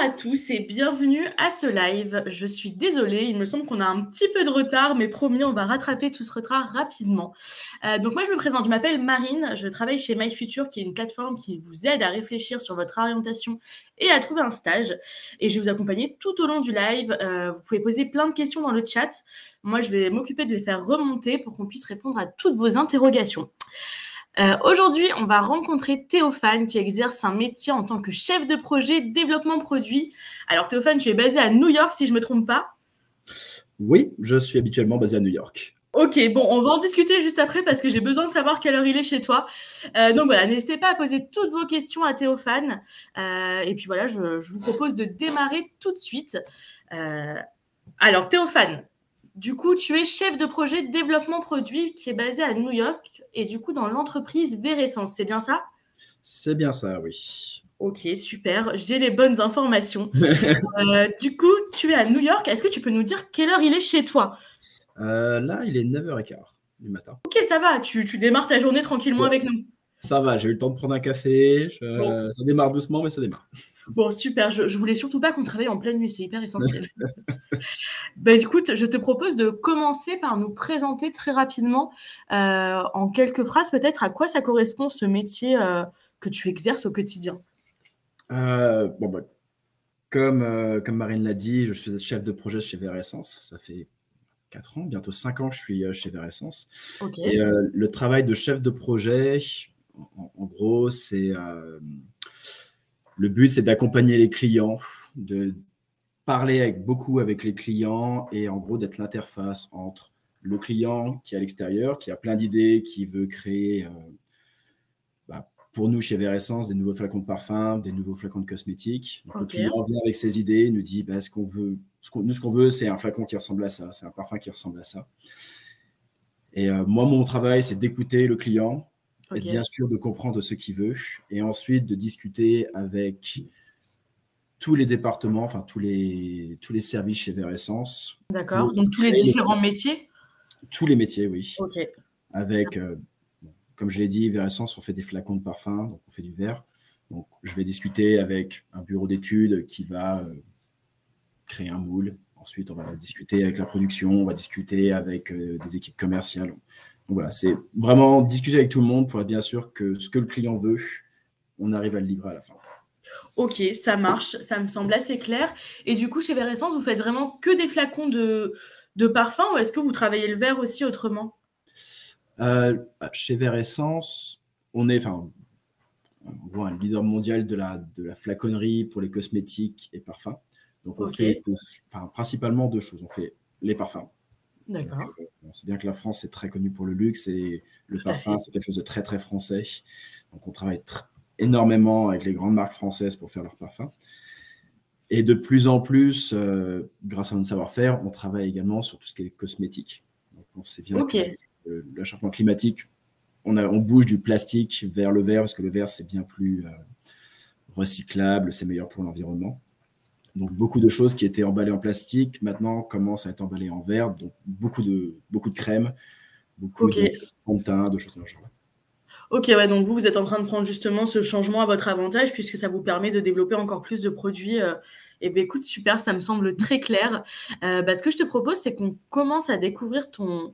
à tous et bienvenue à ce live. Je suis désolée, il me semble qu'on a un petit peu de retard, mais promis, on va rattraper tout ce retard rapidement. Donc moi, je me présente, je m'appelle Marine, je travaille chez MyFuture, qui est une plateforme qui vous aide à réfléchir sur votre orientation et à trouver un stage. Et je vais vous accompagner tout au long du live. Vous pouvez poser plein de questions dans le chat. Moi, je vais m'occuper de les faire remonter pour qu'on puisse répondre à toutes vos interrogations. Aujourd'hui, on va rencontrer Théophane qui exerce un métier en tant que chef de projet développement produit. Alors Théophane, tu es basé à New York si je ne me trompe pas? Oui, je suis habituellement basé à New York. Ok, bon, on va en discuter juste après parce que j'ai besoin de savoir quelle heure il est chez toi. Donc voilà, n'hésitez pas à poser toutes vos questions à Théophane. Et puis voilà, je vous propose de démarrer tout de suite. Alors Théophane, du coup, tu es chef de projet de développement produit qui est basé à New York et du coup dans l'entreprise Veressence, c'est bien ça? C'est bien ça, oui. Ok, super, j'ai les bonnes informations. Du coup, tu es à New York, est-ce que tu peux nous dire quelle heure il est chez toi? Là, il est 9h15 du matin. Ok, ça va, tu démarres ta journée tranquillement Ouais, avec nous. ça va, j'ai eu le temps de prendre un café. Bon, Ça démarre doucement, mais ça démarre. bon super, je voulais surtout pas qu'on travaille en pleine nuit, c'est hyper essentiel. Bah, écoute, je te propose de commencer par nous présenter très rapidement, en quelques phrases peut-être, à quoi ça correspond ce métier que tu exerces au quotidien. Bon, bah, comme Marine l'a dit, je suis chef de projet chez Veressence. Ça fait 4 ans, bientôt 5 ans que je suis chez Veressence. Ok, Et le travail de chef de projet, en gros, le but, c'est d'accompagner les clients, de parler beaucoup avec les clients et en gros d'être l'interface entre le client qui est à l'extérieur, qui a plein d'idées, qui veut créer, pour nous chez Veressence, des nouveaux flacons de parfum, des nouveaux flacons de cosmétiques. Donc, le ok, client vient avec ses idées, nous dit ce qu'on veut, ce qu'on veut, c'est un flacon qui ressemble à ça, c'est un parfum qui ressemble à ça. Et moi, mon travail, c'est d'écouter le client et ok. bien sûr de comprendre ce qu'il veut et ensuite de discuter avec tous les départements, enfin tous les services chez Veressence D'accord. pour Donc tous les créer différents métiers? tous les métiers, oui. Ok. Avec, comme je l'ai dit, Veressence, on fait des flacons de parfum, donc on fait du verre. Donc je vais discuter avec un bureau d'études qui va créer un moule. Ensuite, on va discuter avec la production, on va discuter avec des équipes commerciales. Donc voilà, c'est vraiment discuter avec tout le monde pour être bien sûr que ce que le client veut, on arrive à le livrer à la fin. Ok, ça marche, ça me semble assez clair. Et du coup, chez Veressence, vous faites vraiment que des flacons de parfum ou est-ce que vous travaillez le verre aussi autrement? Chez Veressence, on est en gros un leader mondial de la flaconnerie pour les cosmétiques et parfums. Donc on Ok, fait principalement deux choses. On fait les parfums. Donc, d'accord, on sait bien que la France est très connue pour le luxe et le tout à parfum, fait. c'est quelque chose de très très français. Donc on travaille énormément avec les grandes marques françaises pour faire leurs parfums. Et de plus en plus, grâce à notre savoir-faire, on travaille également sur tout ce qui est cosmétique. Donc on sait bien Ok, que le réchauffement climatique, on bouge du plastique vers le verre, parce que le verre, c'est bien plus recyclable, c'est meilleur pour l'environnement. Donc, beaucoup de choses qui étaient emballées en plastique, maintenant, commencent à être emballées en verre. Donc, beaucoup de crèmes, beaucoup ok. de fonds de teint, de choses dans ce genre. Ok, ouais, donc vous êtes en train de prendre justement ce changement à votre avantage puisque ça vous permet de développer encore plus de produits. Et ben écoute, super, ça me semble très clair. Ce que je te propose, c'est qu'on commence à découvrir ton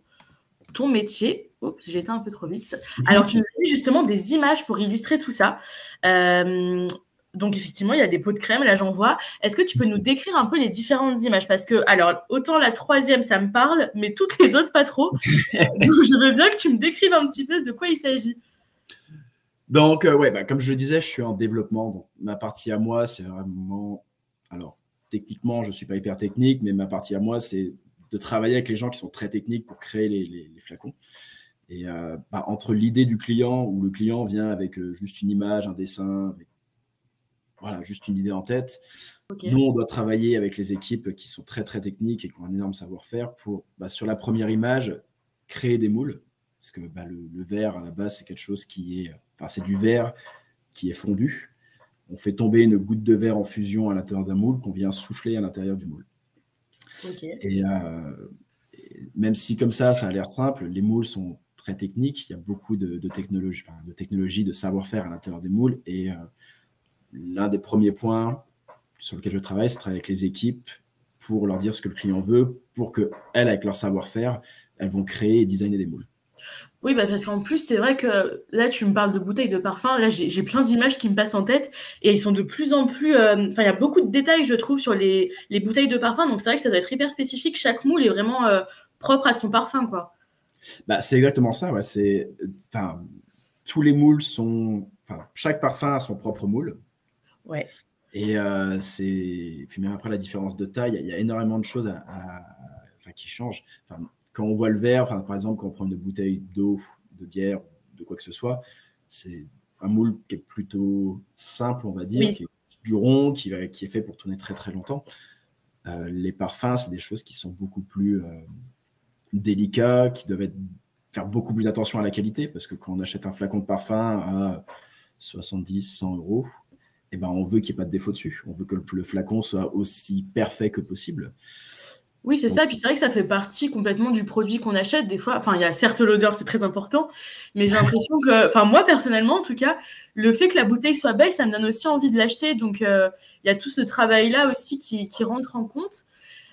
métier. Oups, j'ai été un peu trop vite. Alors, tu nous as mis justement des images pour illustrer tout ça. Euh, donc, effectivement, il y a des pots de crème, là, j'en vois. Est-ce que tu peux nous décrire un peu les différentes images? Parce que, alors, autant la troisième, ça me parle, mais toutes les autres, pas trop. Donc, je veux bien que tu me décrives un petit peu de quoi il s'agit. Donc, comme je le disais, je suis en développement. Donc, ma partie à moi, c'est vraiment. Alors, techniquement, je ne suis pas hyper technique, mais ma partie à moi, c'est de travailler avec les gens qui sont très techniques pour créer les flacons. Et entre l'idée du client, où le client vient avec juste une image, un dessin, avec, voilà, juste une idée en tête, Ok, nous, on doit travailler avec les équipes qui sont très, très techniques et qui ont un énorme savoir-faire pour, sur la première image, créer des moules. Parce que le verre, à la base, c'est quelque chose qui est. Enfin, c'est du verre qui est fondu. On fait tomber une goutte de verre en fusion à l'intérieur d'un moule qu'on vient souffler à l'intérieur du moule. ok, Et même si, comme ça a l'air simple, les moules sont très techniques. Il y a beaucoup de technologie, de savoir-faire à l'intérieur des moules. Et l'un des premiers points sur lequel je travaille, c'est travailler avec les équipes pour leur dire ce que le client veut, pour qu'elles, avec leur savoir-faire, elles vont créer et designer des moules. Oui, bah parce qu'en plus, c'est vrai que là, tu me parles de bouteilles de parfum. Là, j'ai plein d'images qui me passent en tête et ils sont de plus en plus. Enfin, il y a beaucoup de détails, je trouve, sur les bouteilles de parfum. Donc, c'est vrai que ça doit être hyper spécifique. Chaque moule est vraiment propre à son parfum, quoi. Bah, c'est exactement ça. Ouais. Tous les moules chaque parfum a son propre moule. Ouais. Et puis même après la différence de taille, il y a énormément de choses qui changent. Quand on voit le verre, par exemple, quand on prend une bouteille d'eau, de bière, de quoi que ce soit, c'est un moule qui est plutôt simple, on va dire, Oui. qui est du rond, qui est fait pour tourner très très longtemps. Les parfums, c'est des choses qui sont beaucoup plus délicats, qui doivent faire beaucoup plus attention à la qualité, parce que quand on achète un flacon de parfum à 70, 100 euros, eh ben, on veut qu'il n'y ait pas de défaut dessus. On veut que le flacon soit aussi parfait que possible. Oui, c'est ça. Puis c'est vrai que ça fait partie complètement du produit qu'on achète. Des fois, enfin, il y a certes l'odeur, c'est très important, mais j'ai l'impression que, enfin, moi personnellement, en tout cas, le fait que la bouteille soit belle, ça me donne aussi envie de l'acheter. Donc, il y a tout ce travail-là aussi qui rentre en compte.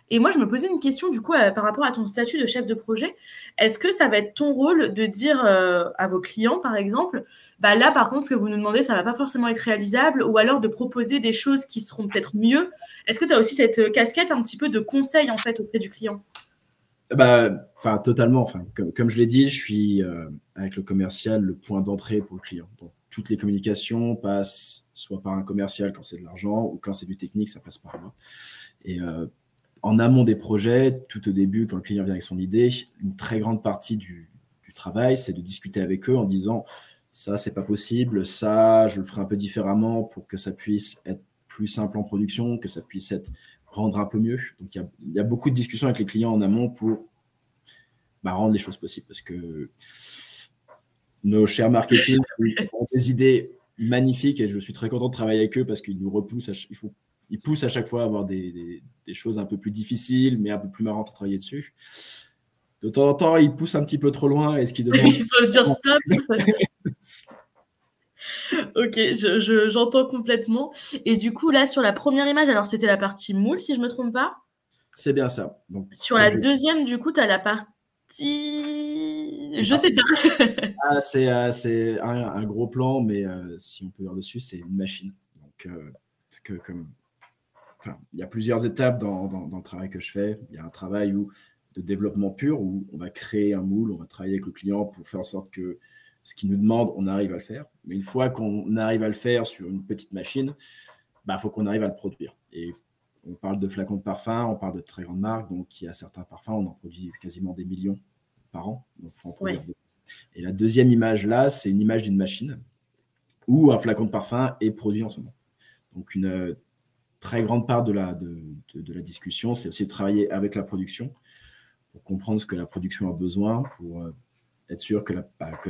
Et moi, je me posais une question, du coup, par rapport à ton statut de chef de projet. Est-ce que ça va être ton rôle de dire à vos clients, par exemple, bah là, par contre, ce que vous nous demandez, ça ne va pas forcément être réalisable, ou alors de proposer des choses qui seront peut-être mieux? Est-ce que tu as aussi cette casquette un petit peu de conseil, en fait, auprès du client? Totalement. Comme je l'ai dit, je suis avec le commercial le point d'entrée pour le client. Donc, toutes les communications passent soit par un commercial quand c'est de l'argent, ou quand c'est du technique, ça passe par moi. Et en amont des projets, tout au début, quand le client vient avec son idée, une très grande partie du travail, c'est de discuter avec eux en disant ça, c'est pas possible, ça, je le ferai un peu différemment pour que ça puisse être plus simple en production, que ça puisse rendre un peu mieux. Donc, il y a beaucoup de discussions avec les clients en amont pour rendre les choses possibles, parce que nos chers marketing ont des idées magnifiques et je suis très content de travailler avec eux parce qu'ils nous repoussent, ils poussent à chaque fois à avoir des choses un peu plus difficiles, mais un peu plus marrantes à travailler dessus. De temps en temps, ils poussent un petit peu trop loin et ce qu'ils demandent. Il faut dire stop. Ok, j'entends complètement. Et du coup, là, sur la première image, alors c'était la partie moule, si je ne me trompe pas. C'est bien ça. Donc, sur la deuxième, du coup, tu as la partie... Je sais pas. C'est un gros plan, mais si on peut voir dessus, c'est une machine. Donc, il y a plusieurs étapes dans le travail que je fais. Il y a un travail de développement pur où on va créer un moule, on va travailler avec le client pour faire en sorte que ce qu'il nous demande, on arrive à le faire. Mais une fois qu'on arrive à le faire sur une petite machine, faut qu'on arrive à le produire. Et on parle de flacons de parfum, on parle de très grandes marques, donc il y a certains parfums, on en produit quasiment des millions par an. Donc, il faut en produire beaucoup. Et la deuxième image là, c'est une image d'une machine où un flacon de parfum est produit en ce moment. Donc, une très grande part de la discussion, c'est aussi de travailler avec la production pour comprendre ce que la production a besoin, pour être sûr que la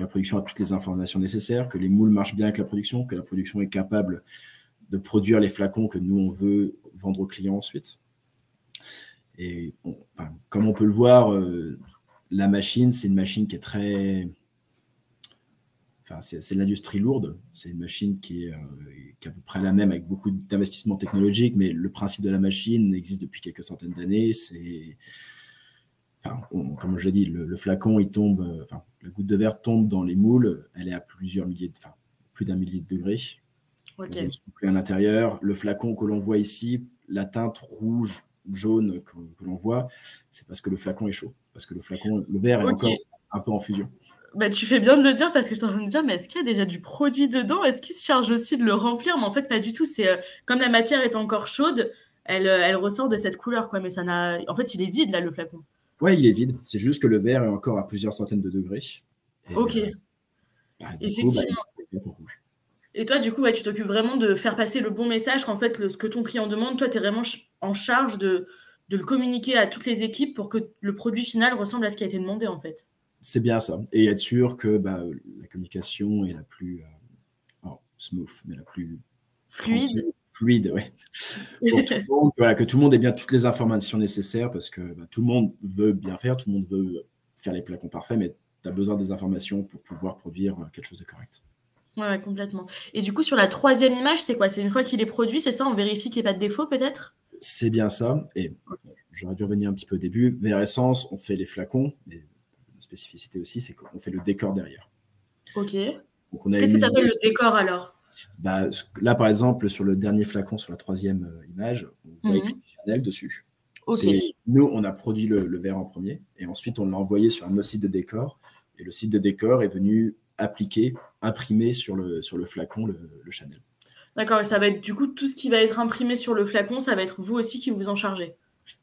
production a toutes les informations nécessaires, que les moules marchent bien avec la production, que la production est capable de produire les flacons que nous, on veut vendre aux clients ensuite. Et comme on peut le voir, la machine, c'est une machine qui est très... c'est de l'industrie lourde. C'est une machine qui est à peu près la même, avec beaucoup d'investissements technologiques, mais le principe de la machine existe depuis quelques centaines d'années. Comme je l'ai dit, le flacon, il tombe, la goutte de verre tombe dans les moules, elle est à plus d'un millier de degrés. Okay. Il y a soufflé à l'intérieur. Le flacon que l'on voit ici, la teinte rouge, jaune que l'on voit, c'est parce que le flacon est chaud. Parce que le verre est encore un peu en fusion. Bah, tu fais bien de le dire parce que je suis en train de dire, mais est-ce qu'il y a déjà du produit dedans? Est-ce qu'il se charge aussi de le remplir? Mais en fait, pas du tout. C'est comme la matière est encore chaude, elle ressort de cette couleur, quoi. Mais ça n'a. En fait, il est vide là, le flacon. Ouais, il est vide. C'est juste que le verre est encore à plusieurs centaines de degrés. Et, ok. Effectivement. Il est rouge. Et toi, du coup, tu t'occupes vraiment de faire passer le bon message, qu'en fait, ce que ton client demande, toi, tu es vraiment en charge de le communiquer à toutes les équipes pour que le produit final ressemble à ce qui a été demandé, en fait. C'est bien ça. Et être sûr que la communication est la plus smooth, mais la plus fluide, ouais. Pour tout le monde, que tout le monde ait bien toutes les informations nécessaires, parce que tout le monde veut bien faire, tout le monde veut faire les flacons parfaits, mais tu as besoin des informations pour pouvoir produire quelque chose de correct. Ouais, ouais, complètement. Et du coup, sur la troisième image, c'est quoi? C'est une fois qu'il est produit, c'est ça? On vérifie qu'il n'y ait pas de défaut, peut-être? C'est bien ça. Et j'aurais dû revenir un petit peu au début. Vers Essence, on fait les flacons. Mais une spécificité aussi, c'est qu'on fait le décor derrière. Ok. Donc on a Qu'est-ce une que tu appelles usine. le décor alors? Bah, là, par exemple, sur le dernier flacon, sur la troisième image, on voit écrit Mhm. Chanel dessus. Ok. Nous, on a produit le verre en premier et ensuite on l'a envoyé sur un autre site de décor. Et le site de décor est venu appliquer, imprimer sur le flacon le Chanel. D'accord, et ça va être du coup tout ce qui va être imprimé sur le flacon, ça va être vous aussi qui vous en chargez.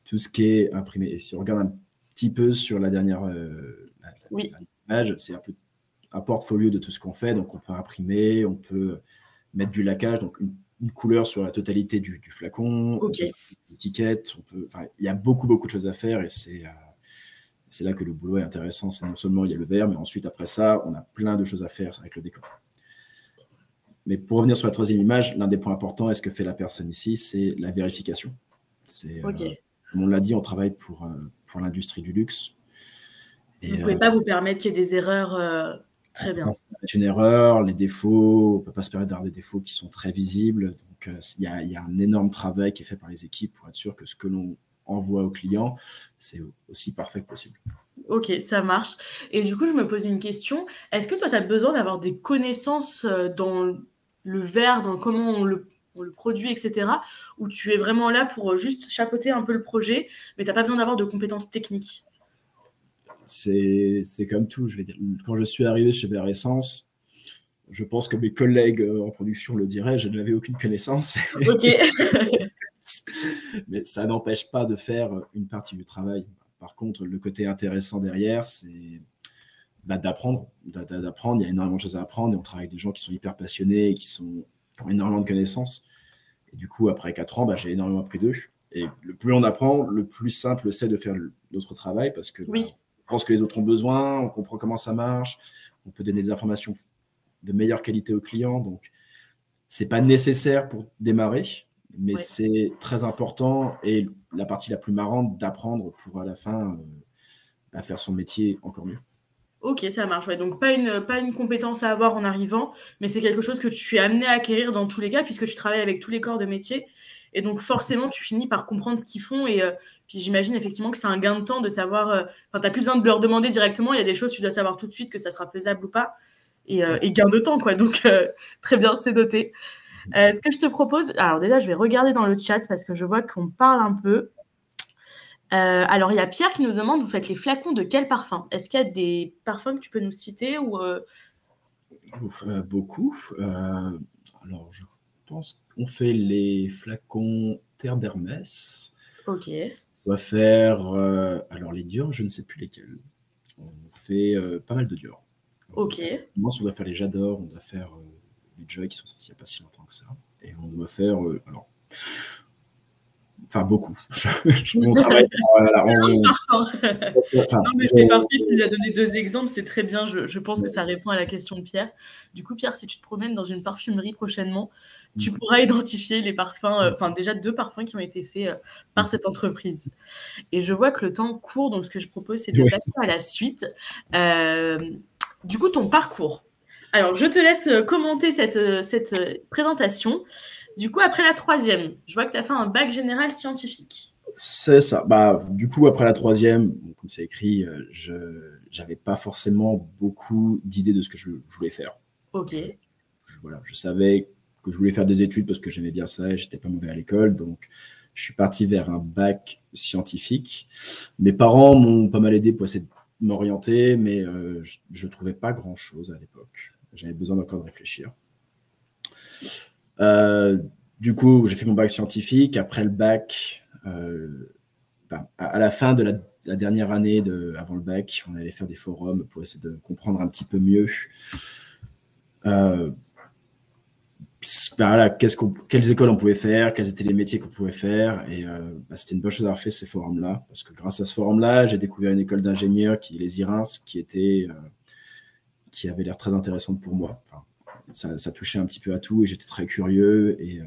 Tout ce qui est imprimé. Et si on regarde un petit peu sur la dernière, Oui. dernière image, c'est un peu un portfolio de tout ce qu'on fait. Donc on peut imprimer, on peut mettre du laquage, donc une couleur sur la totalité du flacon, on Ok. peut faire une étiquette, il y a beaucoup, beaucoup de choses à faire et c'est là que le boulot est intéressant. C'est non seulement il y a le verre, mais ensuite, après ça, on a plein de choses à faire avec le décor. Mais pour revenir sur la troisième image, l'un des points importants, est ce que fait la personne ici, c'est la vérification. Ok. Comme on l'a dit, on travaille pour l'industrie du luxe. Vous ne Et pouvez pas vous permettre qu'il y ait des erreurs. on Très peut bien. pas se permettre une erreur, les défauts, on ne peut pas se permettre d'avoir des défauts qui sont très visibles. Donc, il y a un énorme travail qui est fait par les équipes pour être sûr que ce que l'on envoie aux clients, c'est aussi parfait que possible. Ok, ça marche. Et du coup, je me pose une question. Est-ce que toi, tu as besoin d'avoir des connaissances dans le verre, dans comment on le produit, etc. Ou tu es vraiment là pour juste chapeauter un peu le projet, mais tu n'as pas besoin d'avoir de compétences techniques? C'est comme tout, je vais dire. Quand je suis arrivé chez Vert Essence, je pense que mes collègues en production le diraient, je n'avais aucune connaissance. Ok. Mais ça n'empêche pas de faire une partie du travail. Par contre, le côté intéressant derrière, c'est d'apprendre. D'apprendre. Il y a énormément de choses à apprendre et on travaille avec des gens qui sont hyper passionnés et qui ont énormément de connaissances. Et du coup, après 4 ans, j'ai énormément appris d'eux. Et le plus on apprend, le plus simple c'est de faire notre travail parce que Oui. on comprend ce que les autres ont besoin, on comprend comment ça marche, on peut donner des informations de meilleure qualité aux clients. Donc, c'est pas nécessaire pour démarrer, mais Ouais. c'est très important et la partie la plus marrante d'apprendre pour à la fin faire son métier encore mieux. Ok, ça marche. Ouais. Donc, pas une compétence à avoir en arrivant, mais c'est quelque chose que tu es amené à acquérir dans tous les cas, puisque tu travailles avec tous les corps de métier. Et donc, forcément, tu finis par comprendre ce qu'ils font. Et puis, j'imagine effectivement que c'est un gain de temps de savoir. Enfin, tu n'as plus besoin de leur demander directement. Il y a des choses que tu dois savoir tout de suite que ça sera faisable ou pas. Et gain de temps, quoi. Donc, très bien, c'est noté. Ce que je te propose. Alors, déjà, je vais regarder dans le chat parce que je vois qu'on parle un peu. Alors, il y a Pierre qui nous demande, vous faites les flacons de quel parfum? Est-ce qu'il y a des parfums que tu peux nous citer ou Beaucoup. Alors, je pense qu'on fait les flacons Terre d'Hermès. Ok. On va faire, alors les Dior, je ne sais plus lesquels. On fait pas mal de Dior. Ok. Moi, on doit faire les J'adore, on doit faire les Joy qui sont sortis il n'y a pas si longtemps que ça. Et on doit faire, beaucoup. On travaille. Voilà, Non, mais c'est parfait. Tu nous as donné 2 exemples. C'est très bien. Je pense que ça répond à la question de Pierre. Du coup, Pierre, si tu te promènes dans une parfumerie prochainement, tu pourras identifier les parfums, enfin déjà 2 parfums qui ont été faits par cette entreprise. Et je vois que le temps court, donc ce que je propose, c'est de passer à la suite. Du coup, ton parcours. Alors, je te laisse commenter cette présentation. Du coup, après la troisième, je vois que tu as fait un bac général scientifique. C'est ça. Du coup, après la troisième, comme c'est écrit, je n'avais pas forcément beaucoup d'idées de ce que je voulais faire. Ok. Je savais que je voulais faire des études parce que j'aimais bien ça et j'étais pas mauvais à l'école. Donc, je suis parti vers un bac scientifique. Mes parents m'ont pas mal aidé pour essayer de m'orienter, mais je ne trouvais pas grand-chose à l'époque. J'avais besoin encore de réfléchir. Du coup, j'ai fait mon bac scientifique. Après le bac, à la fin de la dernière année avant le bac, on allait faire des forums pour essayer de comprendre un petit peu mieux quelles écoles on pouvait faire, quels étaient les métiers qu'on pouvait faire. Et c'était une bonne chose d'avoir fait ces forums-là, parce que grâce à ce forum-là, j'ai découvert une école d'ingénieurs qui est les IRINS, qui avait l'air très intéressante pour moi. Enfin, ça touchait un petit peu à tout et j'étais très curieux. Et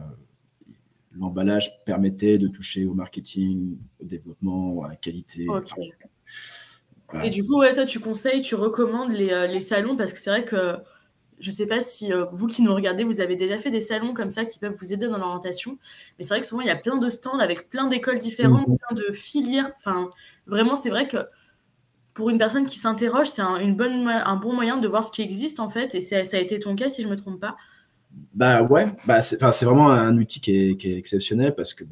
l'emballage permettait de toucher au marketing, au développement, à la qualité. Okay. Voilà. Et du coup, ouais, toi, tu conseilles, tu recommandes les salons parce que c'est vrai que je ne sais pas si vous qui nous regardez, vous avez déjà fait des salons comme ça qui peuvent vous aider dans l'orientation. Mais c'est vrai que souvent, il y a plein de stands avec plein d'écoles différentes, plein de filières. Enfin, vraiment, c'est vrai que pour une personne qui s'interroge, c'est un bon moyen de voir ce qui existe, en fait. Et ça a été ton cas, si je ne me trompe pas. Bah ouais, bah c'est vraiment un outil qui est exceptionnel parce que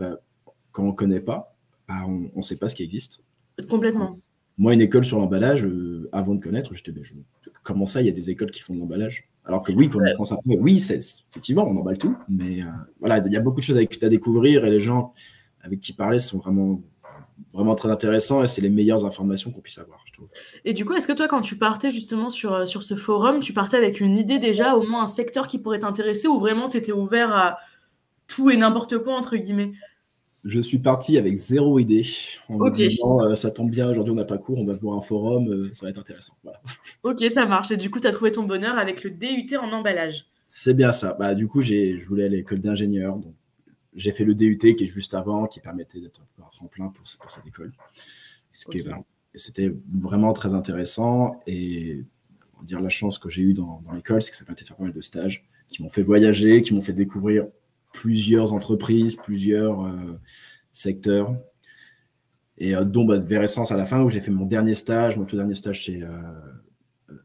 quand on ne connaît pas, on ne sait pas ce qui existe. Complètement. Moi, une école sur l'emballage, avant de connaître, j'étais, comment ça, il y a des écoles qui font de l'emballage? Alors que oui, quand on France Info, oui, effectivement, on emballe tout, mais voilà, il y a beaucoup de choses à découvrir et les gens avec qui parler sont vraiment très intéressants et c'est les meilleures informations qu'on puisse avoir, je trouve. Et du coup, est-ce que toi, quand tu partais justement sur ce forum, tu partais avec une idée déjà, au moins un secteur qui pourrait t'intéresser ou vraiment tu étais ouvert à tout et n'importe quoi, entre guillemets? Je suis parti avec 0 idée en me disant ça tombe bien, aujourd'hui on n'a pas cours, on va voir un forum, ça va être intéressant. Voilà. Ok, ça marche. Et du coup, tu as trouvé ton bonheur avec le DUT en emballage. C'est bien ça. Du coup, je voulais aller à l'école d'ingénieur. Donc, j'ai fait le DUT qui est juste avant, qui permettait d'être un peu un tremplin pour cette école. C'était vraiment très intéressant. Et on va dire la chance que j'ai eue dans l'école, c'est que ça m'a permis de faire pas mal de stages qui m'ont fait voyager, qui m'ont fait découvrir plusieurs entreprises, plusieurs secteurs. Et dont Veressence à la fin, où j'ai fait mon tout dernier stage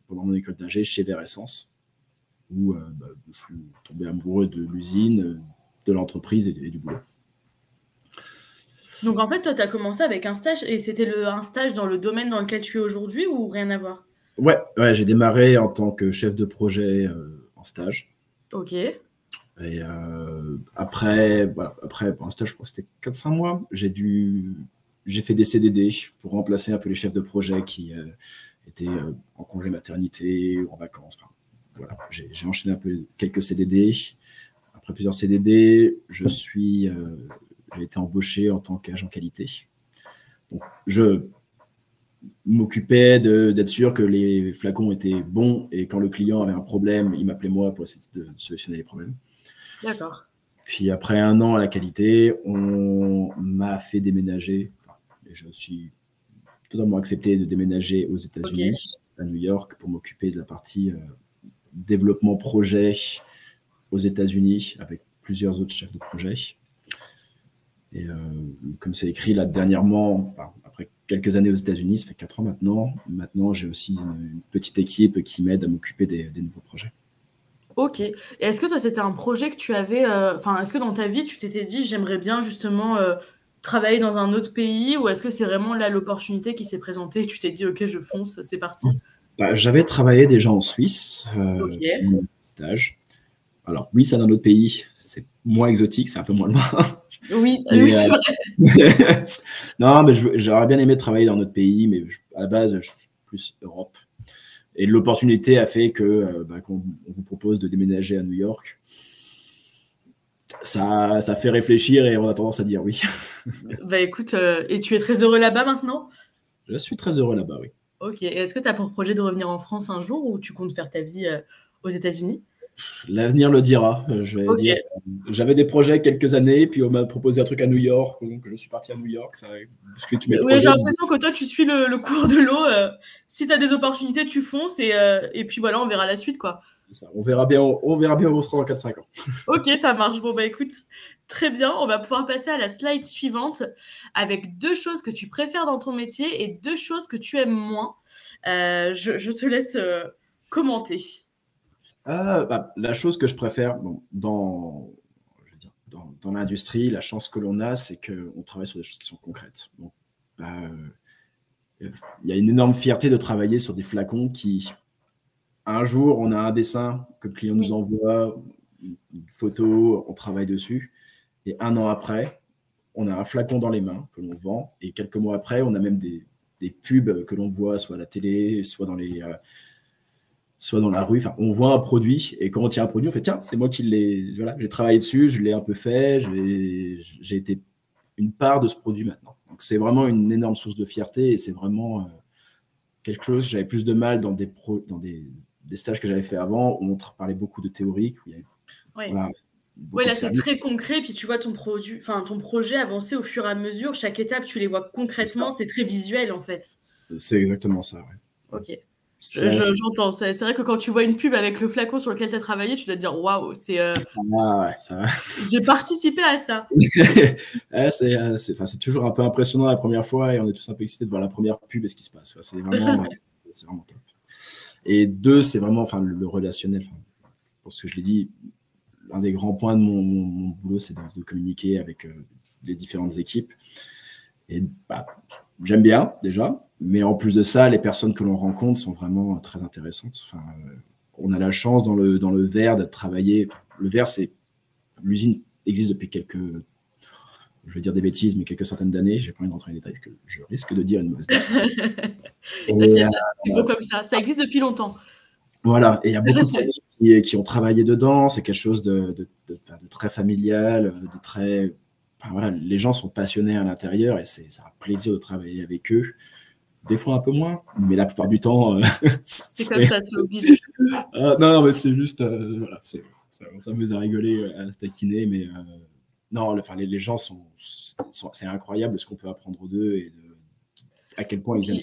pendant mon école d'ingé chez Veressence, où je suis tombé amoureux de l'usine, de l'entreprise et du boulot. Donc en fait, toi, tu as commencé avec un stage, et c'était un stage dans le domaine dans lequel tu es aujourd'hui ou rien à voir? Ouais, j'ai démarré en tant que chef de projet en stage. Ok. Et après un stage, je crois que c'était 4-5 mois, j'ai fait des CDD pour remplacer un peu les chefs de projet qui étaient en congé maternité, en vacances. Enfin, voilà, j'ai enchaîné un peu quelques CDD. Après plusieurs CDD, j'ai été embauché en tant qu'agent qualité. Donc, je m'occupais d'être sûr que les flacons étaient bons et quand le client avait un problème, il m'appelait moi pour essayer de solutionner les problèmes. D'accord. Puis après 1 an à la qualité, on m'a fait déménager. Et je suis totalement accepté de déménager aux États-Unis, à New York, pour m'occuper de la partie développement projet aux États-Unis avec plusieurs autres chefs de projet. Et comme c'est écrit là dernièrement, après quelques années aux États-Unis, ça fait 4 ans maintenant. Maintenant, j'ai aussi une petite équipe qui m'aide à m'occuper des nouveaux projets. Ok. Et est-ce que toi, c'était un projet que tu avais, est-ce que dans ta vie, tu t'étais dit, j'aimerais bien justement travailler dans un autre pays, ou est-ce que c'est vraiment là l'opportunité qui s'est présentée et tu t'es dit, ok, je fonce, c'est parti? J'avais travaillé déjà en Suisse, mon stage. Alors oui, ça dans notre pays, c'est moins exotique, c'est un peu moins loin. Oui, c'est vrai. Non, mais j'aurais bien aimé travailler dans notre pays, mais à la base, je suis plus Europe. Et l'opportunité a fait qu'on vous propose de déménager à New York. Ça fait réfléchir et on a tendance à dire oui. Écoute, et tu es très heureux là-bas maintenant? Je suis très heureux là-bas, oui. Ok. Et est-ce que tu as pour projet de revenir en France un jour ou tu comptes faire ta vie aux États-Unis? L'avenir le dira. Je vais dire. J'avais des projets quelques années, puis on m'a proposé un truc à New York, donc je suis parti à New York. Ça bouscule tous mes projets. J'ai l'impression que toi, tu suis le cours de l'eau. Si tu as des opportunités, tu fonces et puis voilà, on verra la suite, quoi. C'est ça. On verra bien où on sera dans 4-5 ans. Ok, ça marche. Bon, écoute, très bien. On va pouvoir passer à la slide suivante avec 2 choses que tu préfères dans ton métier et 2 choses que tu aimes moins. Je te laisse commenter. La chose que je préfère dans l'industrie, la chance que l'on a, c'est qu'on travaille sur des choses qui sont concrètes. Donc, il y a une énorme fierté de travailler sur des flacons qui, un jour, on a un dessin que le client nous envoie, une photo, on travaille dessus, et 1 an après, on a un flacon dans les mains que l'on vend, et quelques mois après, on a même des pubs que l'on voit soit à la télé, soit dans la rue. Enfin, on voit un produit et quand on tient un produit, on fait tiens, c'est moi qui j'ai travaillé dessus, je l'ai un peu fait, j'ai été une part de ce produit maintenant. Donc c'est vraiment une énorme source de fierté et c'est vraiment quelque chose. J'avais plus de mal dans des stages que j'avais fait avant où on parlait beaucoup de théorique. Là c'est très concret, puis tu vois ton projet avancer au fur et à mesure. Chaque étape, tu les vois concrètement, c'est très visuel en fait. C'est exactement ça. Ouais. Ok. J'entends. C'est vrai que quand tu vois une pub avec le flacon sur lequel tu as travaillé, tu dois te dire waouh, c'est. Ça va, ouais, ça va. J'ai participé à ça. Ouais, c'est toujours un peu impressionnant la première fois et on est tous un peu excités de voir la première pub et ce qui se passe. C'est vraiment top. Et deux, c'est vraiment le relationnel. Pour ce que je l'ai dit, l'un des grands points de mon boulot, c'est de communiquer avec les différentes équipes. Et j'aime bien déjà, mais en plus de ça, les personnes que l'on rencontre sont vraiment très intéressantes. On a la chance dans le verre de travailler. Le verre, l'usine existe depuis je vais dire des bêtises, mais quelques centaines d'années. J'ai pas envie d'entrer dans les détails parce que je risque de dire une mauvaise date. T'inquiète, c'est beau comme ça. Ça existe depuis longtemps. Voilà, et il y a beaucoup de familles qui ont travaillé dedans. C'est quelque chose de très familial, de très. Voilà, les gens sont passionnés à l'intérieur et c'est un plaisir de travailler avec eux. Des fois un peu moins, mais la plupart du temps. C'est comme ça, c'est obligé. Non, mais c'est juste. Voilà, on s'amuse à rigoler, à se taquiner, mais non, les gens c'est incroyable ce qu'on peut apprendre d'eux et à quel point ils aiment.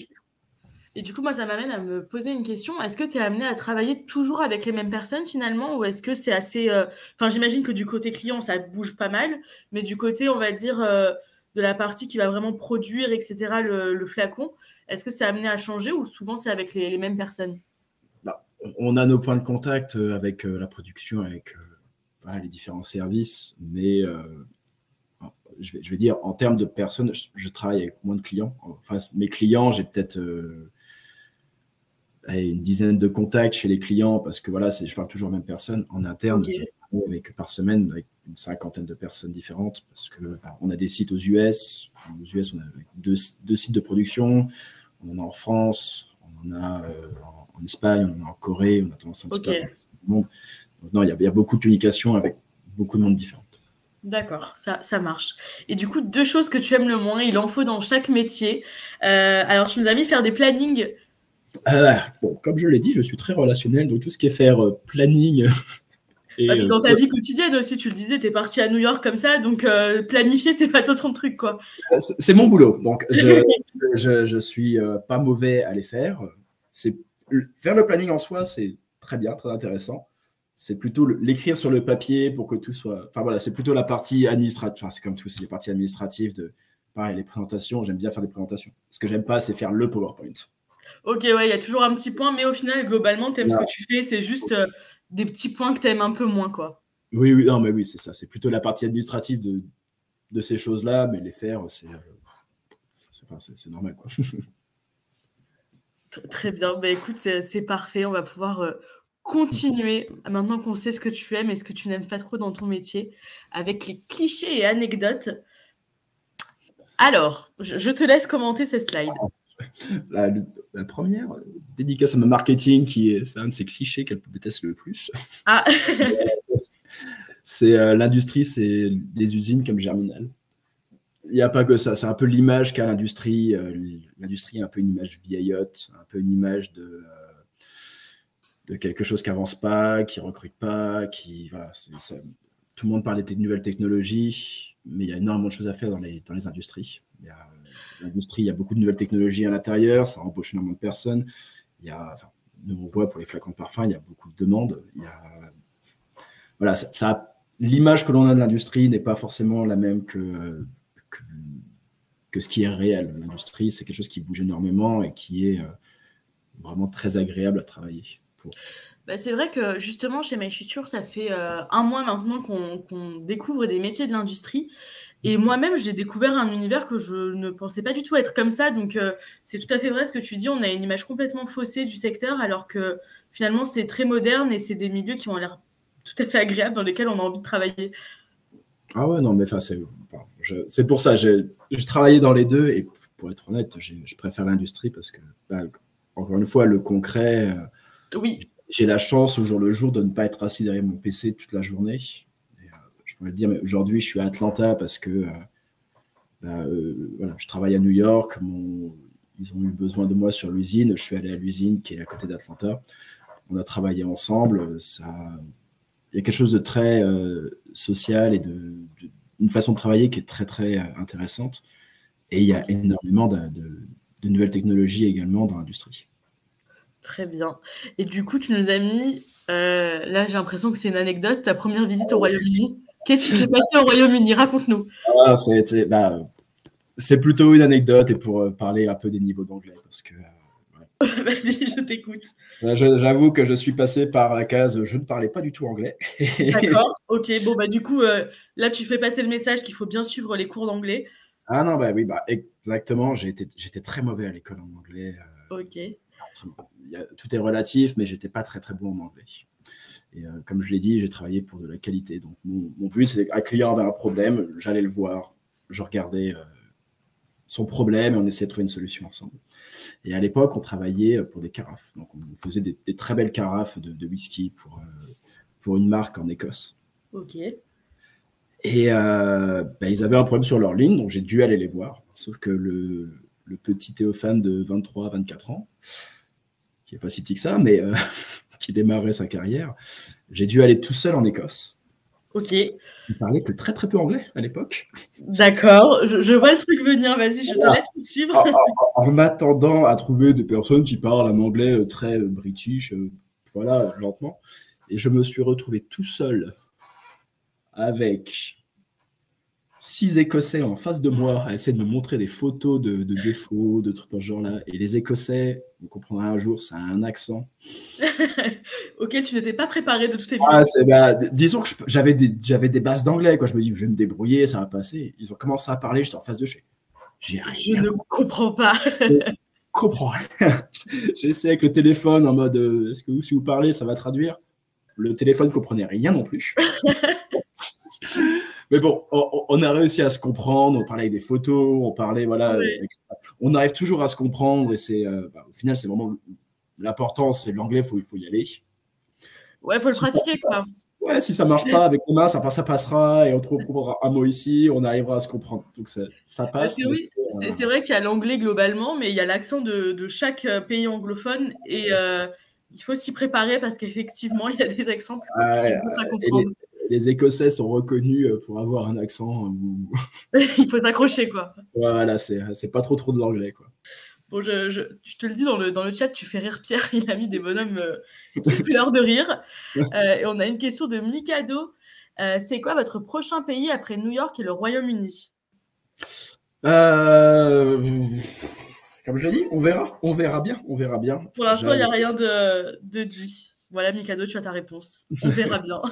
Et du coup, moi, ça m'amène à me poser une question. Est-ce que tu es amené à travailler toujours avec les mêmes personnes finalement ou est-ce que c'est assez. Enfin, j'imagine que du côté client, ça bouge pas mal, mais du côté, on va dire, de la partie qui va vraiment produire, etc., le flacon, est-ce que c'est amené à changer ou souvent c'est avec les mêmes personnes? On a nos points de contact avec la production, avec les différents services, mais je vais dire, en termes de personnes, je travaille avec moins de clients. Enfin, mes clients, j'ai peut-être une dizaine de contacts chez les clients parce que voilà, je parle toujours aux mêmes personnes. En interne, je travaille par semaine avec une cinquantaine de personnes différentes parce qu'on a des sites aux US. Aux US, on a deux sites de production. On en a en France, on en a en Espagne, on en a en Corée, on a tendance un petit peu à parler du monde. Donc, non, il y a beaucoup de communication avec beaucoup de monde différent. D'accord, ça marche. Et du coup, 2 choses que tu aimes le moins, il en faut dans chaque métier. Alors, tu nous as mis faire des plannings. Bon, comme je l'ai dit, je suis très relationnel, donc tout ce qui est faire planning. Et puis dans ta vie quotidienne aussi, tu le disais, tu es parti à New York comme ça, donc planifier, c'est pas ton truc, quoi. C'est mon boulot, donc je suis pas mauvais à les faire. Faire le planning en soi, c'est très bien, très intéressant. C'est plutôt l'écrire sur le papier pour que tout soit. Enfin voilà, c'est plutôt la partie administrative. Enfin, c'est comme tout, c'est les parties administratives pareil, les présentations. J'aime bien faire des présentations. Ce que j'aime pas, c'est faire le PowerPoint. Ok, ouais, il y a toujours un petit point, mais au final, globalement, tu aimes ce que tu fais, c'est juste des petits points que tu aimes un peu moins, quoi. Oui, non, mais oui, c'est ça. C'est plutôt la partie administrative de ces choses-là, mais les faire, c'est normal, quoi. Très bien. Bah, écoute, c'est parfait. On va pouvoir continuer, maintenant qu'on sait ce que tu aimes et ce que tu n'aimes pas trop dans ton métier, avec les clichés et anecdotes. Alors, je te laisse commenter ces slides. La première, dédicace à ma marketing, c'est un de ces clichés qu'elle déteste le plus. Ah. C'est l'industrie, c'est les usines comme Germinal. Il n'y a pas que ça, c'est un peu l'image qu'a l'industrie. L'industrie est un peu une image vieillotte, un peu une image de quelque chose qui n'avance pas, qui ne recrute pas, voilà, tout le monde parle des nouvelles technologies, mais il y a énormément de choses à faire dans les industries. L'industrie, il y a beaucoup de nouvelles technologies à l'intérieur, ça embauche énormément de personnes. Nous, on voit pour les flacons de parfum, il y a beaucoup de demandes. Voilà, l'image que l'on a de l'industrie n'est pas forcément la même que ce qui est réel. L'industrie, c'est quelque chose qui bouge énormément et qui est vraiment très agréable à travailler. C'est vrai que justement, chez MyFuture, ça fait 1 mois maintenant qu'on découvre des métiers de l'industrie. Et moi-même, j'ai découvert un univers que je ne pensais pas du tout être comme ça. Donc, c'est tout à fait vrai ce que tu dis. On a une image complètement faussée du secteur, alors que finalement, c'est très moderne et c'est des milieux qui ont l'air tout à fait agréables, dans lesquels on a envie de travailler. Ah ouais, non, mais c'est pour ça. J'ai travaillé dans les deux et pour être honnête, je préfère l'industrie parce que, encore une fois, le concret. Oui. J'ai la chance au jour le jour de ne pas être assis derrière mon PC toute la journée. Et, je pourrais le dire, mais aujourd'hui, je suis à Atlanta parce que voilà, je travaille à New York. Ils ont eu besoin de moi sur l'usine. Je suis allé à l'usine qui est à côté d'Atlanta. On a travaillé ensemble. Il y a quelque chose de très social et une façon de travailler qui est très, très intéressante. Et il y a énormément de nouvelles technologies également dans l'industrie. Très bien. Et du coup, tu nous as mis, là, j'ai l'impression que c'est une anecdote, ta première visite au Royaume-Uni. Qu'est-ce qui s'est passé au Royaume-Uni? Raconte-nous. Ah, c'est plutôt une anecdote et pour parler un peu des niveaux d'anglais. Parce que Vas-y, je t'écoute. j'avoue que je suis passé par la case je ne parlais pas du tout anglais. D'accord, ok. Bon, bah, du coup, là, tu fais passer le message qu'il faut bien suivre les cours d'anglais. Ah non, bah oui, bah, exactement. J'étais très mauvais à l'école en anglais. Ok. Tout est relatif, mais j'étais pas très très bon en anglais. Et comme je l'ai dit, j'ai travaillé pour de la qualité. Donc mon but, c'est qu'un client avait un problème, j'allais le voir, je regardais son problème et on essayait de trouver une solution ensemble. Et à l'époque, on travaillait pour des carafes. Donc on faisait des très belles carafes de whisky pour une marque en Écosse. Ok. Et ils avaient un problème sur leur ligne, donc j'ai dû aller les voir. Sauf que le petit Théophane de 23-24 ans, qui n'est pas si petit que ça, mais qui démarrait sa carrière, j'ai dû aller tout seul en Écosse. Ok. Il parlait que très très peu anglais à l'époque. D'accord, je vois le truc venir, vas-y, je te laisse poursuivre. En m'attendant à trouver des personnes qui parlent un anglais très british, voilà, lentement. Et je me suis retrouvé tout seul avec 6 Écossais en face de moi à essayer de me montrer des photos de défauts, de trucs dans ce genre-là. Et les Écossais, vous comprendrez un jour, ça a un accent. Ok, tu n'étais pas préparé de toute évidence. Disons que j'avais des bases d'anglais. Je me dis, je vais me débrouiller, ça va passer. Ils ont commencé à parler, j'étais en face de chez. J'ai Je rien. ne comprends pas. Je comprends rien. J'essaie avec le téléphone en mode, est-ce que si vous parlez, ça va traduire? Le téléphone ne comprenait rien non plus. Mais bon, on a réussi à se comprendre, on parlait avec des photos, on parlait, voilà, Ouais. on arrive toujours à se comprendre et c'est, au final, c'est vraiment l'important, c'est l'anglais, il faut y aller. Ouais, faut le pratiquer, quoi. Ouais, si ça marche pas avec les mains, ça passera et on trouvera un mot ici, on arrivera à se comprendre. Donc ça Parce passe. que oui, c'est vrai qu'il y a l'anglais globalement, mais il y a l'accent de chaque pays anglophone et il faut s'y préparer parce qu'effectivement, il y a des accents plus compliqués que d'autres à comprendre. Les Écossais sont reconnus pour avoir un accent. Il faut s'accrocher, quoi. Voilà, c'est pas trop de l'anglais, quoi. Bon, je te le dis dans le chat, tu fais rire Pierre, il a mis des bonhommes qui pleurent de rire. Et on a une question de Mikado. C'est quoi votre prochain pays après New York et le Royaume-Uni? Comme je l'ai dit, on verra bien. Pour l'instant, il n'y a rien de dit. Voilà, Mikado, tu as ta réponse. On verra bien.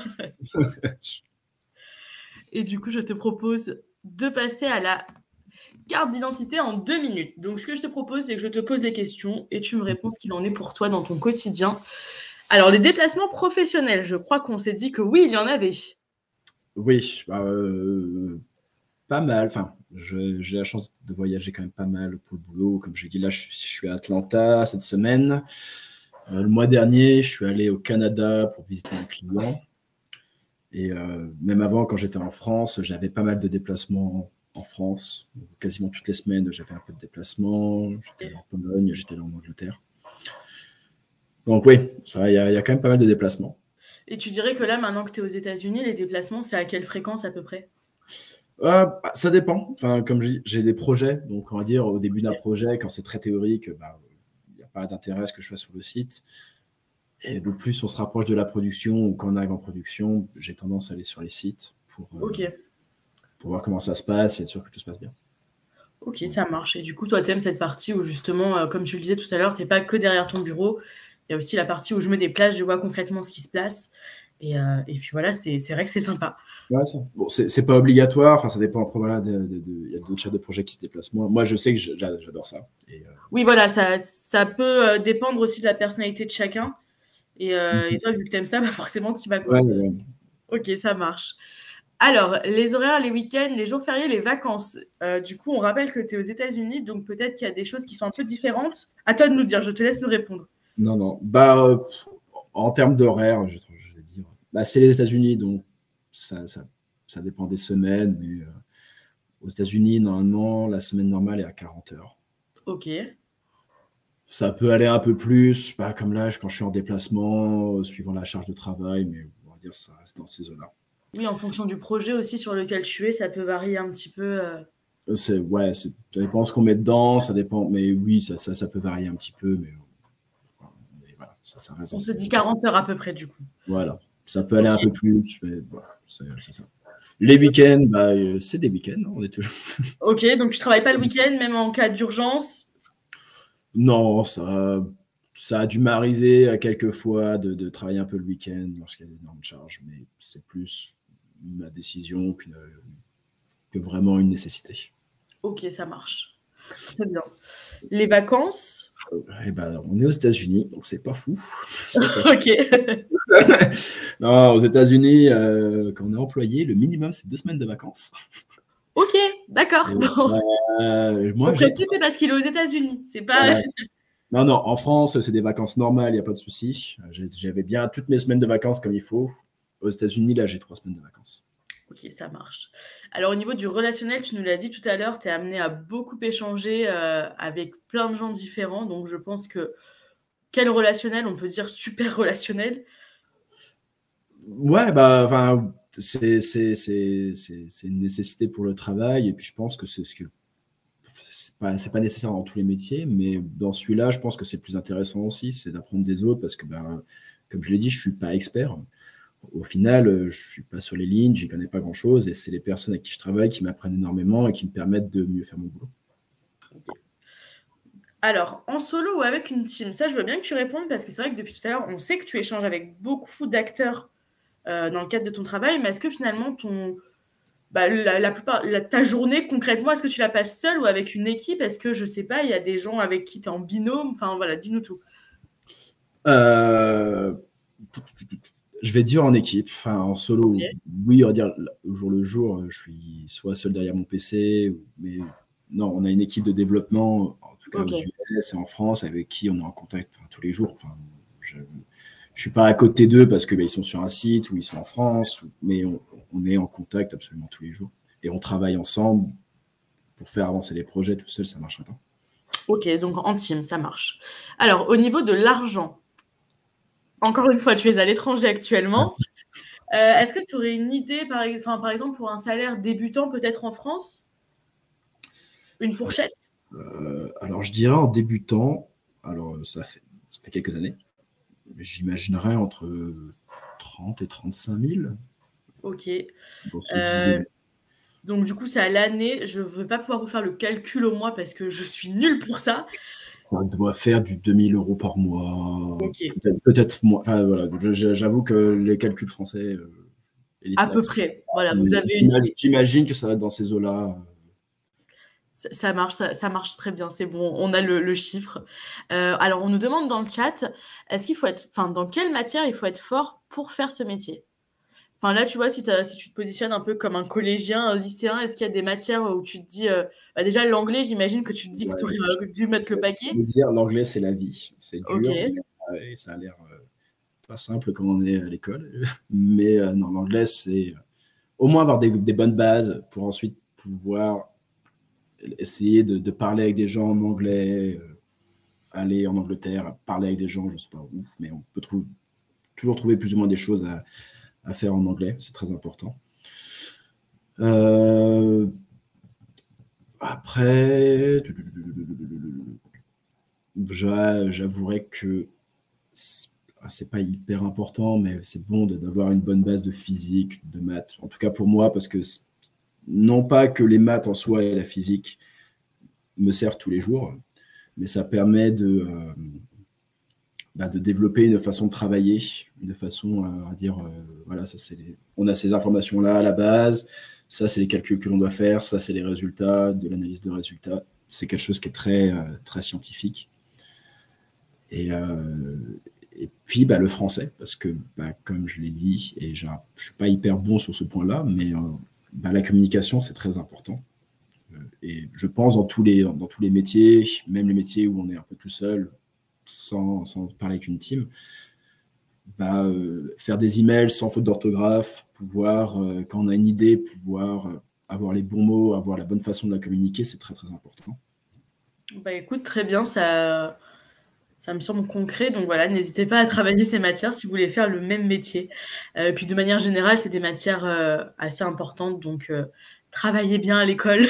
Et du coup, je te propose de passer à la carte d'identité en 2 minutes. Donc, ce que je te propose, c'est que je te pose des questions et tu me réponds ce qu'il en est pour toi dans ton quotidien. Alors, les déplacements professionnels, je crois qu'on s'est dit que oui, il y en avait. Oui, pas mal. Enfin, j'ai la chance de voyager quand même pas mal pour le boulot. Comme j'ai dit, là, je suis à Atlanta cette semaine. Le mois dernier, je suis allé au Canada pour visiter un client. Et même avant, quand j'étais en France, j'avais pas mal de déplacements en France. Quasiment toutes les semaines, j'avais un peu de déplacements. J'étais en Pologne, j'étais là en Angleterre. Donc oui, il y a quand même pas mal de déplacements. Et tu dirais que là, maintenant que tu es aux États-Unis, les déplacements, c'est à quelle fréquence à peu près? Ça dépend. Enfin, comme je dis, j'ai des projets. Donc, on va dire, au début d'un projet, quand c'est très théorique, il n'y a pas d'intérêt à ce que je fasse sur le site. Et le plus on se rapproche de la production ou quand on arrive en production, j'ai tendance à aller sur les sites pour voir comment ça se passe et être sûr que tout se passe bien. Ok, ça marche. Et du coup, toi, tu aimes cette partie où justement, comme tu le disais tout à l'heure, tu n'es pas que derrière ton bureau. Il y a aussi la partie où je me déplace, je vois concrètement ce qui se passe. Et puis voilà, c'est vrai que c'est sympa. Ouais, bon, c'est pas obligatoire. Enfin, ça dépend. Après, voilà, il y a d'autres chefs de projet qui se déplacent moins. Moi, je sais que j'adore ça. Et, oui, voilà, ça peut dépendre aussi de la personnalité de chacun. Et toi, vu que tu aimes ça, bah forcément, tu y vas quoi. Ouais. Ok, ça marche. Alors, les horaires, les week-ends, les jours fériés, les vacances. Du coup, on rappelle que tu es aux États-Unis, donc peut-être qu'il y a des choses qui sont un peu différentes. À toi de nous dire, je te laisse nous répondre. Non. En termes d'horaire, je vais dire, c'est les États-Unis, donc ça dépend des semaines, mais aux États-Unis, normalement, la semaine normale est à 40 heures. Ok. Ça peut aller un peu plus, comme là, quand je suis en déplacement, suivant la charge de travail, mais on va dire ça reste dans ces zones-là. Oui, en fonction du projet aussi sur lequel tu es, ça peut varier un petit peu. Ça dépend ce qu'on met dedans, ça dépend, mais oui, ça peut varier un petit peu, mais ça reste On dans se ces... dit 40 heures à peu près, du coup. Voilà. Ça peut aller Ok. un peu plus, mais voilà, c'est ça. Les week-ends, bah, c'est des week-ends, hein, on est toujours... Ok, donc tu travailles pas le week-end, même en cas d'urgence? Non, ça a dû m'arriver à quelques fois de travailler un peu le week-end lorsqu'il y a d'énormes charges, mais c'est plus ma décision que vraiment une nécessité. Ok, ça marche. Très bien. Les vacances? Eh ben, on est aux États-Unis, donc c'est pas fou. C'est pas fou. Ok. Non, aux États-Unis, quand on est employé, le minimum, c'est 2 semaines de vacances. Ok, d'accord. Et, Bon. moi, On j'ai précise, c'est parce qu'il est aux États-Unis. C'est pas. voilà. Non, non, en France, c'est des vacances normales, il n'y a pas de souci. J'avais bien toutes mes semaines de vacances comme il faut. Aux États-Unis, là, j'ai 3 semaines de vacances. Ok, ça marche. Alors, au niveau du relationnel, tu nous l'as dit tout à l'heure, tu es amené à beaucoup échanger avec plein de gens différents. Donc, je pense que quel relationnel? On peut dire super relationnel. Ouais, bah, enfin, c'est une nécessité pour le travail. Et puis, je pense que c'est pas nécessaire dans tous les métiers, mais dans celui-là, je pense que c'est le plus intéressant aussi, c'est d'apprendre des autres parce que, ben, comme je l'ai dit, je suis pas expert. Au final, je suis pas sur les lignes, j'y connais pas grand-chose, et c'est les personnes avec qui je travaille qui m'apprennent énormément et qui me permettent de mieux faire mon boulot. Ok. Alors, en solo ou avec une team? Ça, je veux bien que tu répondes parce que c'est vrai que depuis tout à l'heure, on sait que tu échanges avec beaucoup d'acteurs dans le cadre de ton travail, mais est-ce que finalement, la plupart, ta journée, concrètement, est-ce que tu la passes seule ou avec une équipe? Est-ce que, je sais pas, il y a des gens avec qui tu es en binôme? Enfin, voilà, dis-nous tout. Euh, je vais dire en équipe, enfin en Ok, solo, oui, on va dire au jour le jour, je suis soit seul derrière mon PC, mais non, on a une équipe de développement, en tout cas aux ok. US et en France, avec qui on est en contact tous les jours. Enfin, je ne suis pas à côté d'eux parce que ils sont sur un site ou ils sont en France, mais on est en contact absolument tous les jours. Et on travaille ensemble pour faire avancer les projets. Tout seul, ça ne marcherait pas. Ok, donc en team, ça marche. Alors, au niveau de l'argent, encore une fois, tu es à l'étranger actuellement. Est-ce que tu aurais une idée, par exemple, pour un salaire débutant, peut-être en France? Une fourchette? Alors, je dirais en débutant, alors ça fait quelques années, j'imaginerais entre 30 et 35 000 Ok. dans ces Euh, idées. donc, du coup, c'est à l'année. Je ne veux pas pouvoir vous faire le calcul au mois parce que je suis nulle pour ça. Ça doit faire du 2 000 € par mois, Ok. peut-être moins. Enfin, voilà, j'avoue que les calculs français et les À peu taxes, près. Voilà, mais vous avez une idée. j'imagine que ça va être dans ces eaux-là. Ça marche, ça marche très bien, c'est bon, on a le chiffre. Alors, on nous demande dans le chat, est-ce qu'il faut être, enfin, dans quelle matière il faut être fort pour faire ce métier? Enfin, là, tu vois, si tu te positionnes un peu comme un collégien, un lycéen, est-ce qu'il y a des matières où tu te dis, bah, déjà l'anglais, j'imagine que tu te dis que tu Ouais, aurais dû mettre le je paquet. veux dire, l'anglais, c'est la vie. C'est Ok, dur et ça a l'air pas simple quand on est à l'école. Mais non, l'anglais, c'est au moins avoir des bonnes bases pour ensuite pouvoir essayer de parler avec des gens en anglais, aller en Angleterre, parler avec des gens, je ne sais pas où, mais on peut toujours trouver plus ou moins des choses à faire en anglais, c'est très important. Euh, Après, j'avouerais que c'est pas hyper important, mais c'est bon d'avoir une bonne base de physique, de maths. En tout cas pour moi, parce que non pas que les maths en soi et la physique me servent tous les jours, mais ça permet de développer une façon de travailler, une façon à dire, voilà, on a ces informations-là à la base, ça c'est les calculs que l'on doit faire, ça c'est les résultats, de l'analyse de résultats. C'est quelque chose qui est très scientifique. Et puis le français, parce que comme je l'ai dit, et je ne suis pas hyper bon sur ce point-là, mais la communication c'est très important. Et je pense dans tous les métiers, même les métiers où on est un peu tout seul, sans parler avec une team, faire des emails sans faute d'orthographe, pouvoir, quand on a une idée, pouvoir avoir les bons mots, avoir la bonne façon de la communiquer, c'est très très important. bah écoute, très bien, ça me semble concret. Donc voilà, n'hésitez pas à travailler ces matières si vous voulez faire le même métier. Puis de manière générale, c'est des matières assez importantes, donc travaillez bien à l'école.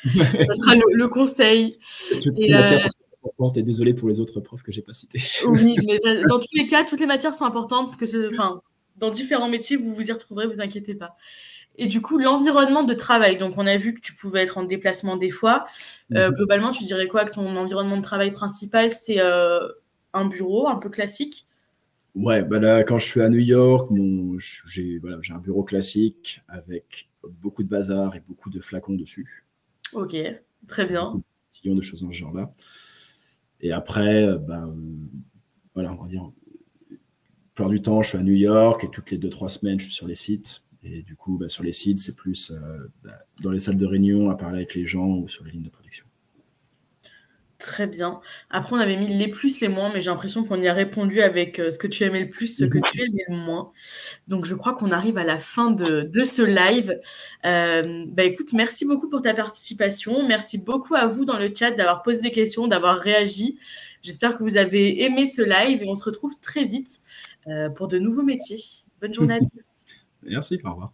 Ça sera le conseil. Toutes Et les matières sont importante et désolé pour les autres profs que j'ai pas cités. Oui, mais dans tous les cas, toutes les matières sont importantes, dans différents métiers, vous vous y retrouverez, vous inquiétez pas. Et du coup, l'environnement de travail, donc on a vu que tu pouvais être en déplacement des fois. Globalement, tu dirais quoi que ton environnement de travail principal, c'est un bureau un peu classique? Ouais, bah là, quand je suis à New York, j'ai un bureau classique avec beaucoup de bazar et beaucoup de flacons dessus. Ok, très bien. Beaucoup de stylos, de choses dans ce genre-là. Et après, voilà, on va dire, la plupart du temps, je suis à New York et toutes les 2-3 semaines, je suis sur les sites. Et du coup, sur les sites, c'est plus dans les salles de réunion, à parler avec les gens ou sur les lignes de production. Très bien. Après, on avait mis les plus, les moins, mais j'ai l'impression qu'on y a répondu avec ce que tu aimais le plus, ce que tu aimais le moins. Donc, je crois qu'on arrive à la fin de ce live. Écoute, merci beaucoup pour ta participation. Merci beaucoup à vous dans le chat d'avoir posé des questions, d'avoir réagi. J'espère que vous avez aimé ce live et on se retrouve très vite pour de nouveaux métiers. Bonne journée à tous. Merci, au revoir.